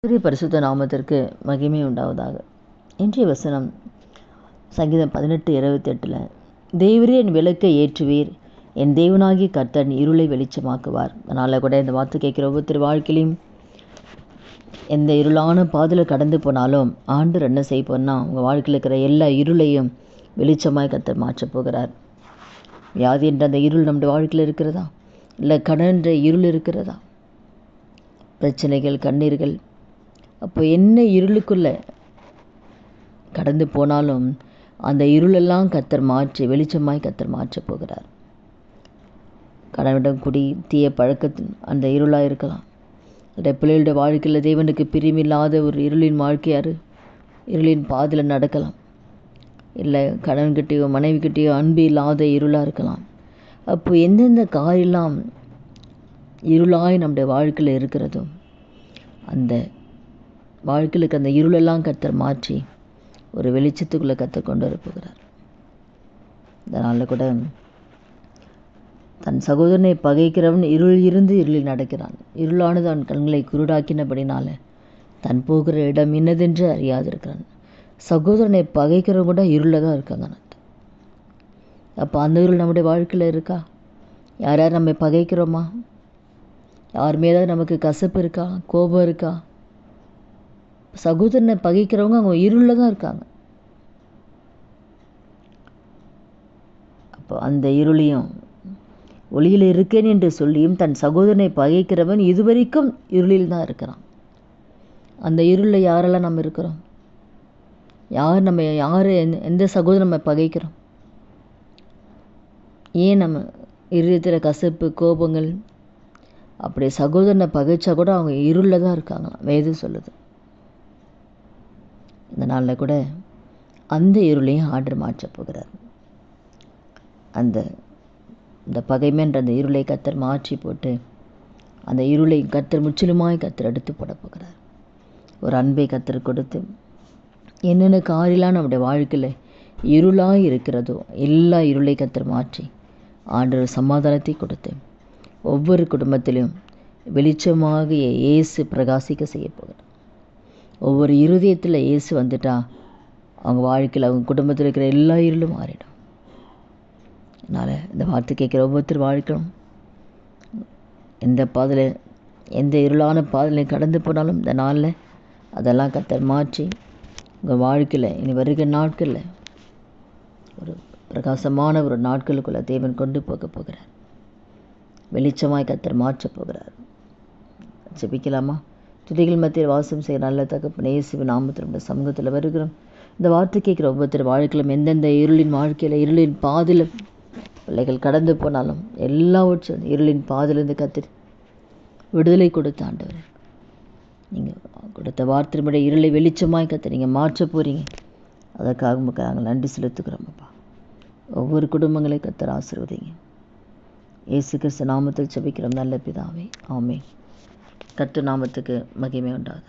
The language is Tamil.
பரிசுத்த நாமத்திற்கு மகிமை உண்டாவதாக. இன்றைய வசனம் சங்கீதம் 18:28. தேவரே என் விளக்கை ஏற்றுவீர், என் தேவனாகி கர்த்தர் இருளை வெளிச்சமாக்குவார். அதனால் கூட இந்த வார்த்தை கேட்குற ஒவ்வொருத்தர் வாழ்க்கையிலையும் எந்த இருளான பாதையில் கடந்து போனாலும் ஆண்டவர் என்ன செய்ய போனால் உங்கள் வாழ்க்கையில் இருக்கிற எல்லா இருளையும் வெளிச்சமாய் கர்த்தர் மாற்றப் போகிறார். வியாதி என்ற அந்த இருள் நம்முடைய வாழ்க்கையில் இருக்கிறதா? இல்லை கடன் என்ற இருள் இருக்கிறதா? பிரச்சனைகள், கண்ணீர்கள், அப்போ என்ன இருளுக்குள்ளே கடந்து போனாலும் அந்த இருளெல்லாம் கர்த்தர் மாற்றி வெளிச்சமாய் கர்த்தர் மாற்றப் போகிறார். கடனிடம் குடி, தீய பழக்கத்தின் அந்த இருளாக இருக்கலாம். பிள்ளைகளுடைய வாழ்க்கையில் தேவனுக்கு பிரியமில்லாத ஒரு இருளின் வாழ்க்கையாரு இருளின் பாதையில் நடக்கலாம். இல்லை கணவன்கிட்டேயோ மனைவிக்கிட்டேயோ அன்பு இல்லாத இருளாக இருக்கலாம். அப்போ எந்தெந்த காரியெல்லாம் இருளாய் நம்முடைய வாழ்க்கையில் இருக்கிறதோ அந்த வாழ்க்கையிலுக்கு அந்த இருளெல்லாம் கர்த்தர் மாற்றி ஒரு வெளிச்சத்துக்குள்ளே கர்த்தர் கொண்டு வரப்போகிறார். அதனால் கூட தன் சகோதரனை பகைக்கிறவன் இருள் இருந்து இருளில் நடக்கிறான். இருளானது அவன் கண்களை குருடாக்கினபடினால தன் போகிற இடம் இன்னதென்று அறியாதிருக்கிறான். சகோதரனை பகைக்கிறவங்க கூட இருளில் தான் இருக்காங்க. அப்போ அந்த இருள் நம்முடைய வாழ்க்கையில் இருக்கா? யார் யார் நம்ம பகைக்கிறோமா? யார் மீதாவது நமக்கு கசப்பு இருக்கா? கோபம் இருக்கா? சகோதரனை பகைக்கிறவங்க அவங்க இருளில் தான் இருக்காங்க. அப்போ அந்த இருளையும் ஒளியில் இருக்கேன் என்று சொல்லியும் தன் சகோதரனை பகைக்கிறவன் இதுவரைக்கும் இருளில் தான் இருக்கிறான். அந்த இருளில் யாரெல்லாம் நம்ம இருக்கிறோம்? யார் எந்த சகோதரன் நம்ம பகைக்கிறோம்? ஏன் நம்ம இருதயத்தில் கசப்பு, கோபங்கள்? அப்படி சகோதரனை பகைச்சா கூட அவங்க இருளில் தான் இருக்காங்களாம் வேதம் சொல்லுது. இந்த நாளில் கூட அந்த இருளையும் ஆண்டவர் மாற்றப் போகிறார். அந்த பகைமைன்ற அந்த இருளை கர்த்தர் மாற்றி போட்டு அந்த இருளை கர்த்தர் முற்றிலுமாய் கர்த்தர் எடுத்து போட போகிறார். ஒரு அன்பை கர்த்தர் கொடுத்து என்னென்ன காரியெல்லாம் நம்முடைய வாழ்க்கையில் இருளாய் இருக்கிறதோ எல்லா இருளை கர்த்தர் மாற்றி ஆண்டவர் சமாதானத்தை கொடுத்து ஒவ்வொரு குடும்பத்திலும் வெளிச்சமாக இயேசு பிரகாசிக்க செய்ய போகிறார். ஒவ்வொரு இருதயத்தில் இயேசு வந்துட்டா அவங்க வாழ்க்கையில் அவங்க குடும்பத்தில் இருக்கிற எல்லா இருளும் மாறிடும். அதனால் இந்த வார்த்தை கேட்குற ஒவ்வொருத்தர் வாழ்க்கையும் எந்த பாதையில் எந்த இருளான பாதையில் கடந்து போனாலும் இந்த நாளில் அதெல்லாம் கர்த்தர் மாற்றி உங்கள் வாழ்க்கையில் இனி வருகிற நாட்களில் ஒரு பிரகாசமான ஒரு நாட்களுக்குள்ளே தேவன் கொண்டு போக போகிறார். வெளிச்சமாய் கர்த்தர் மாற்றப் போகிறார். ஜெபிக்கலாமா? துதிகள் மத்தியில் வாசம் செய்ய நல்ல தகப்பனே, இயேசுவின் நாமத்தில் நம்ம சமூகத்தில் வருகிறோம். இந்த வார்த்தை கேட்குற ஒவ்வொருத்தர் வாழ்க்கையிலும் எந்தெந்த இருளின் வாழ்க்கையில் இருளின் பாதையில் பிள்ளைகள் கடந்து போனாலும் எல்லாவற்றும் இருளின் பாதையிலிருந்து கர்த்தர் விடுதலை கொடுத்த ஆண்டவர், நீங்கள் கொடுத்த வார்த்தையினுடைய இருளை வெளிச்சமாய் கர்த்தர் நீங்கள் மாற்ற போகிறீங்க. அதற்காக நாங்கள் நன்றி செலுத்துக்கிறோம்ப்பா. ஒவ்வொரு குடும்பங்களை கர்த்தர் ஆசீர்வதிங்க. இயேசு கிறிஸ்து நாமத்தில் ஜெபிக்கிறோம் நல்ல பிதாவே, ஆமென். கர்த்தர் நாமத்துக்கு மகிமை உண்டாகுது.